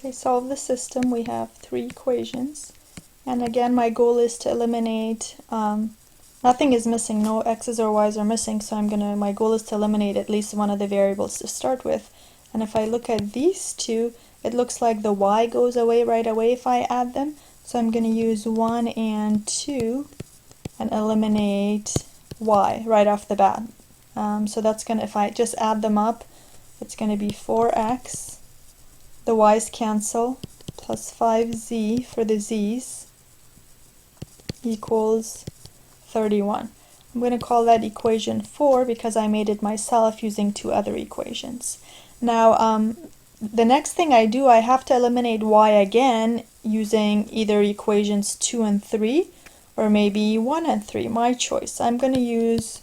Okay, solve the system. We have three equations. And again, my goal is to eliminate, nothing is missing, no x's or y's are missing, so my goal is to eliminate at least one of the variables to start with. And if I look at these two, it looks like the y goes away right away if I add them. So I'm going to use 1 and 2 and eliminate y right off the bat. So that's going to, if I just add them up, it's going to be 4x, the y's cancel, plus 5z for the z's equals 31. I'm going to call that equation 4 because I made it myself using two other equations. Now, the next thing I do, I have to eliminate y again using either equations 2 and 3 or maybe 1 and 3, my choice. I'm going to use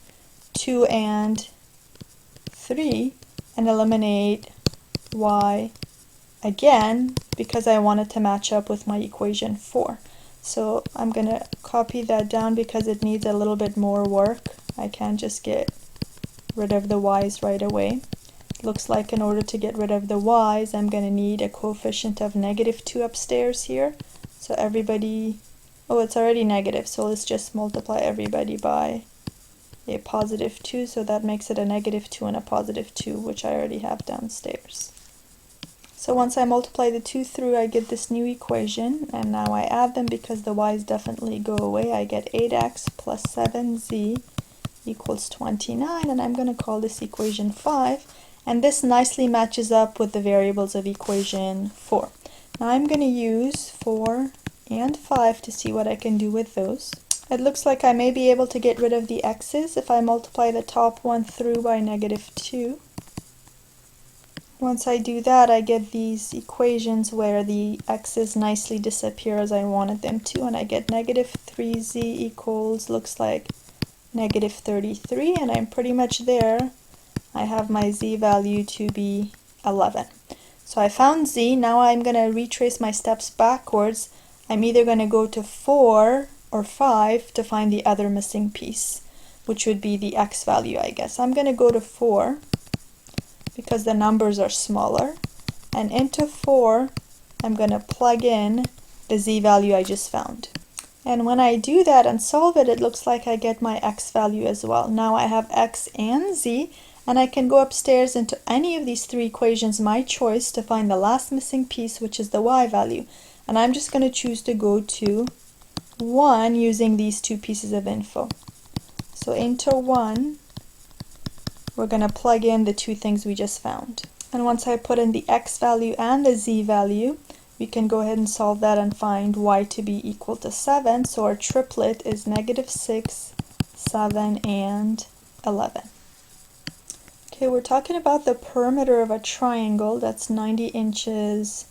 2 and 3 and eliminate y again because I want it to match up with my equation 4. So I'm going to copy that down because it needs a little bit more work. I can't just get rid of the y's right away. It looks like in order to get rid of the y's, I'm going to need a coefficient of -2 upstairs here. So everybody, oh, it's already negative, so let's just multiply everybody by a +2, so that makes it a -2 and a +2, which I already have downstairs. So once I multiply the two through, I get this new equation, and now I add them because the y's definitely go away. I get 8x plus 7z equals 29, and I'm going to call this equation 5, and this nicely matches up with the variables of equation 4. Now I'm going to use 4 and 5 to see what I can do with those. It looks like I may be able to get rid of the x's if I multiply the top one through by -2. Once I do that, I get these equations where the x's nicely disappear as I wanted them to, and I get -3z equals, looks like -33, and I'm pretty much there. I have my z value to be 11. So I found z. Now I'm going to retrace my steps backwards. I'm either going to go to 4 or 5 to find the other missing piece, which would be the x value, I guess. I'm going to go to 4. Because the numbers are smaller, and into 4 I'm going to plug in the z value I just found. And when I do that and solve it, it looks like I get my x value as well. Now I have x and z, and I can go upstairs into any of these three equations, my choice, to find the last missing piece, which is the y value. And I'm just going to choose to go to 1 using these two pieces of info. So into 1, we're going to plug in the two things we just found. And once I put in the x value and the z value, we can go ahead and solve that and find y to be equal to 7. So our triplet is -6, 7, and 11. Okay, we're talking about the perimeter of a triangle that's 90 inches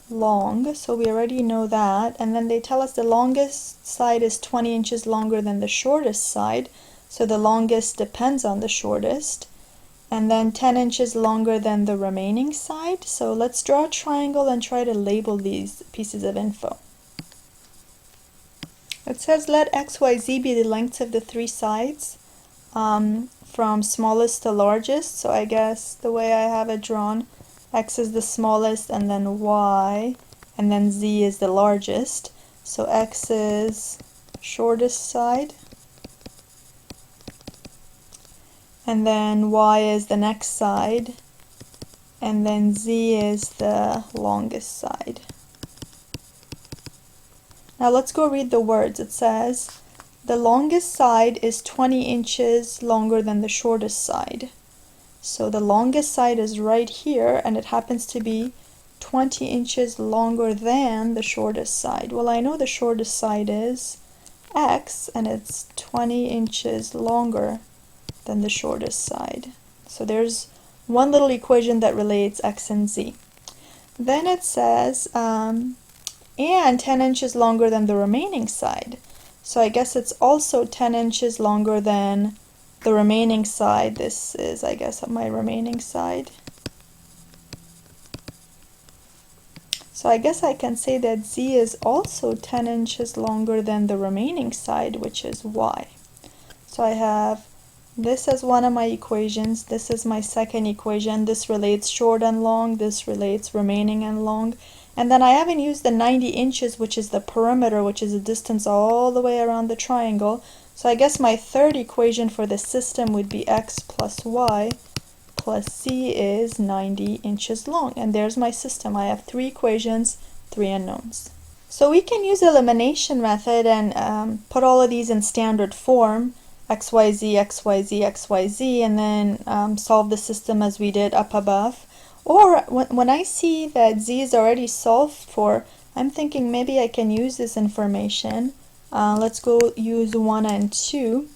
long. So we already know that. And then they tell us the longest side is 20 inches longer than the shortest side. So the longest depends on the shortest, and then 10 inches longer than the remaining side. So let's draw a triangle and try to label these pieces of info. It says let x, y, z be the lengths of the three sides from smallest to largest. So I guess the way I have it drawn, x is the smallest, and then y, and then z is the largest. So x is shortest side, and then y is the next side, and then z is the longest side. Now let's go read the words. It says the longest side is 20 inches longer than the shortest side. So the longest side is right here, and it happens to be 20 inches longer than the shortest side. Well, I know the shortest side is x, and it's 20 inches longer than the shortest side. So there's one little equation that relates x and z. Then it says and 10 inches longer than the remaining side. So I guess it's also 10 inches longer than the remaining side. This is, I guess, my remaining side. So I guess I can say that z is also 10 inches longer than the remaining side, which is y. So I have This is one of my equations. This is my second equation. This relates short and long. This relates remaining and long. And then I haven't used the 90 inches, which is the perimeter, which is the distance all the way around the triangle. So I guess my third equation for the system would be x plus y plus z is 90 inches long. And there's my system. I have three equations, three unknowns. So we can use elimination method and put all of these in standard form, xyz, xyz, xyz, and then solve the system as we did up above. Or when I see that z is already solved for, I'm thinking maybe I can use this information. Let's go use 1 and 2,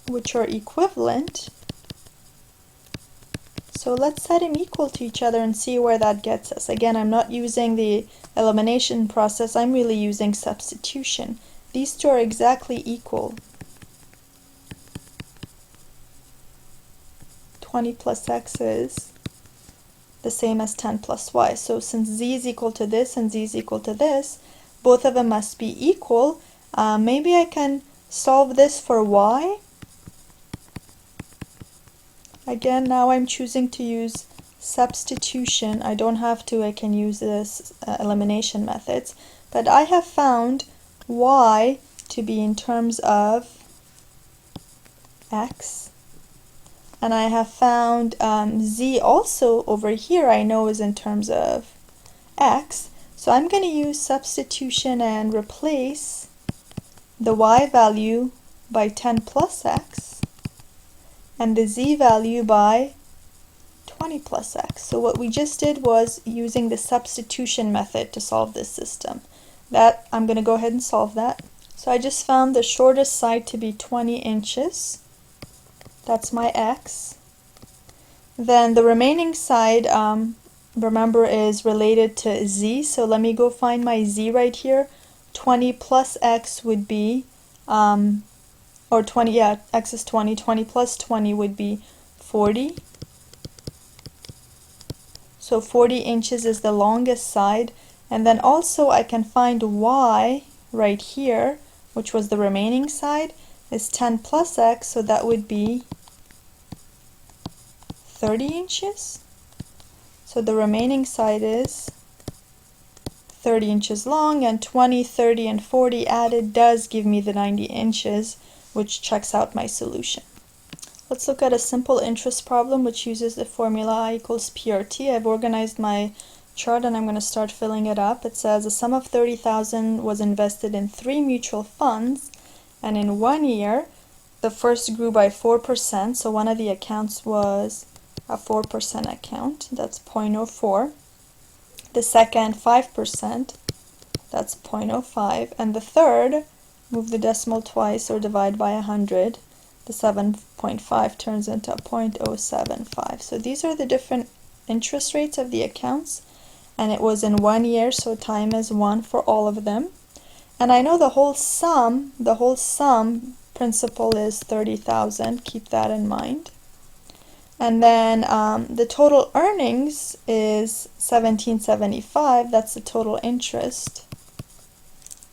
which are equivalent. So let's set them equal to each other and see where that gets us. Again, I'm not using the elimination process, I'm really using substitution. These two are exactly equal. 20 plus x is the same as 10 plus y. So since z is equal to this and z is equal to this, both of them must be equal. Maybe I can solve this for y. Again, now I'm choosing to use substitution. I don't have to, I can use this elimination methods. But I have found y to be in terms of x. And I have found z also over here I know is in terms of x. So I'm going to use substitution and replace the y value by 10 plus x and the z value by 20 plus x. So what we just did was using the substitution method to solve this system. That I'm going to go ahead and solve that. So I just found the shortest side to be 20 inches. That's my x. Then the remaining side, remember, is related to z. So let me go find my z right here. 20 plus x would be, or 20, yeah, x is 20. 20 plus 20 would be 40. So 40 inches is the longest side. And then also I can find y right here, which was the remaining side, is 10 plus x, so that would be 30 inches. So the remaining side is 30 inches long, and 20, 30, and 40 added does give me the 90 inches, which checks out my solution. Let's look at a simple interest problem which uses the formula I equals PRT. I've organized my chart and I'm going to start filling it up. It says a sum of 30,000 was invested in 3 mutual funds, and in 1 year the first grew by 4%, so one of the accounts was a 4% account, that's 0.04. The second 5%, that's 0.05, and the third, move the decimal twice or divide by 100, the 7.5 turns into 0.075. So these are the different interest rates of the accounts, and it was in 1 year, so time is 1 for all of them. And I know the whole sum principal is 30,000, keep that in mind. And then the total earnings is 1775, that's the total interest.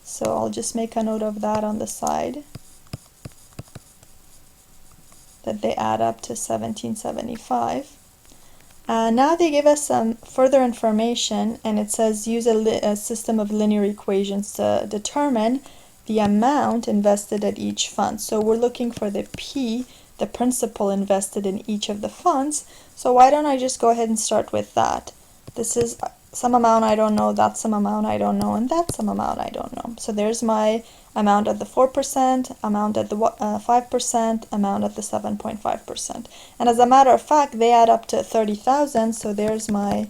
So I'll just make a note of that on the side, that they add up to 1775. Now they give us some further information, and it says use a system of linear equations to determine the amount invested at each fund. So we're looking for the P, the principal invested in each of the funds. So why don't I just go ahead and start with that? This is some amount I don't know, that's some amount I don't know, and that's some amount I don't know. So there's my amount at the 4%, amount at the 5%, amount at the 7.5%. And as a matter of fact, they add up to 30,000, so there's my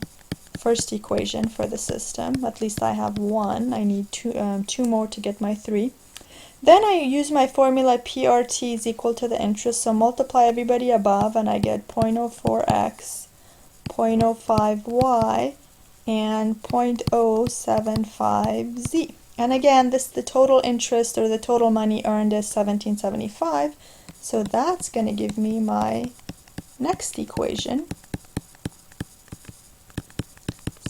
first equation for the system. At least I have one. I need two more to get my 3. Then I use my formula PRT is equal to the interest, so multiply everybody above and I get 0.04x, 0.05y, and 0.075z. And again, the total interest or the total money earned is 1775, so that's going to give me my next equation,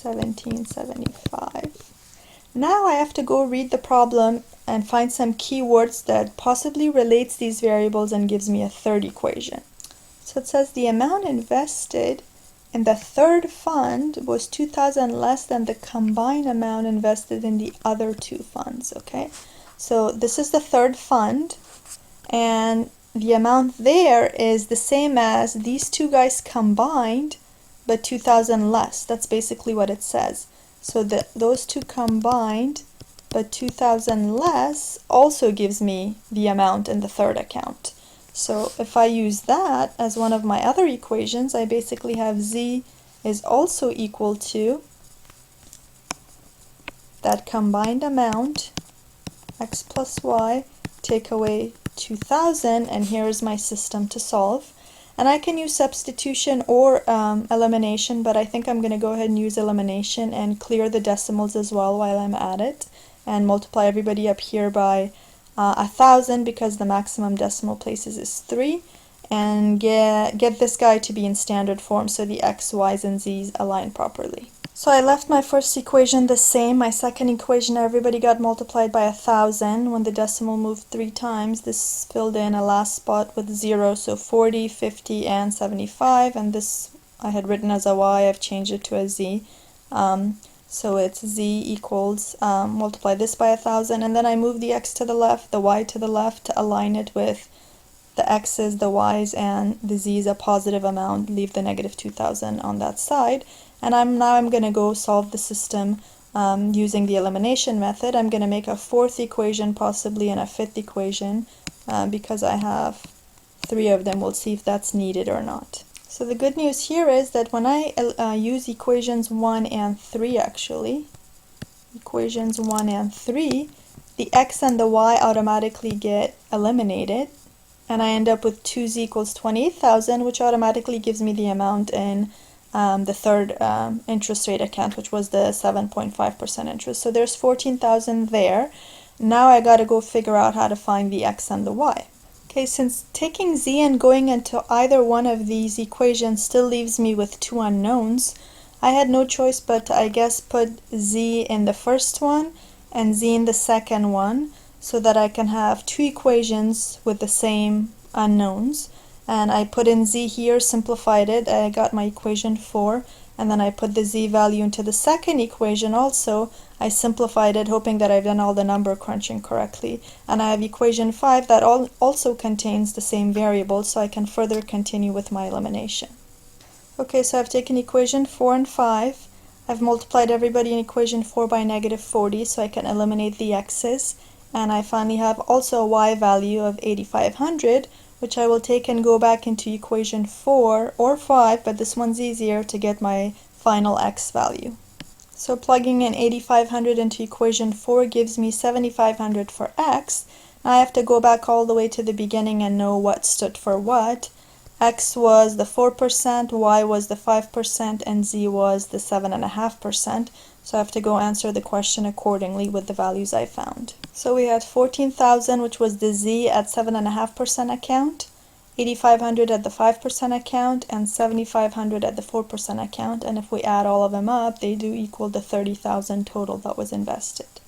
1775. Now I have to go read the problem and find some keywords that possibly relates these variables and gives me a third equation. So it says the amount invested in the third fund was 2,000 less than the combined amount invested in the other two funds. Okay, so this is the third fund, and the amount there is the same as these two guys combined, but 2,000 less. That's basically what it says. So those two combined, but 2,000 less, also gives me the amount in the third account. So if I use that as one of my other equations, I basically have z is also equal to that combined amount, x plus y, take away 2,000, and here is my system to solve. And I can use substitution or elimination, but I think I'm going to go ahead and use elimination and clear the decimals as well while I'm at it, and multiply everybody up here by 1,000 because the maximum decimal places is 3, and get this guy to be in standard form so the x, y's, and z's align properly. So I left my first equation the same. My second equation, everybody got multiplied by 1,000. When the decimal moved 3 times, this filled in a last spot with 0, so 40, 50, and 75, and this I had written as a y, I've changed it to a z. So it's z equals, multiply this by 1,000, and then I move the x to the left, the y to the left to align it with the x's, the y's, and the z's a positive amount, leave the negative 2,000 on that side. And now I'm going to go solve the system using the elimination method. I'm going to make a fourth equation possibly and a fifth equation because I have 3 of them. We'll see if that's needed or not. So the good news here is that when I use equations 1 and 3 actually, equations 1 and 3, the x and the y automatically get eliminated, and I end up with 2z equals 28,000, which automatically gives me the amount in the third interest rate account, which was the 7.5% interest. So there's 14,000 there. Now I got to go figure out how to find the x and the y. Okay, since taking z and going into either one of these equations still leaves me with 2 unknowns, I had no choice but to, I guess, put z in the first one and z in the second one so that I can have 2 equations with the same unknowns. And I put in z here, simplified it, I got my equation 4, and then I put the z value into the second equation also. I simplified it, hoping that I've done all the number crunching correctly, and I have equation 5 that also contains the same variable, so I can further continue with my elimination. Okay, so I've taken equation 4 and 5, I've multiplied everybody in equation 4 by negative 40 so I can eliminate the x's, and I finally have also a y value of 8,500, which I will take and go back into equation 4 or 5, but this one's easier, to get my final x value. So plugging in 8,500 into equation 4 gives me 7,500 for x. Now I have to go back all the way to the beginning and know what stood for what. X was the 4%, y was the 5%, and z was the 7.5%. So I have to go answer the question accordingly with the values I found. So we had 14,000, which was the z at 7.5% account, 8,500 at the 5% account, and 7,500 at the 4% account. And if we add all of them up, they do equal the 30,000 total that was invested.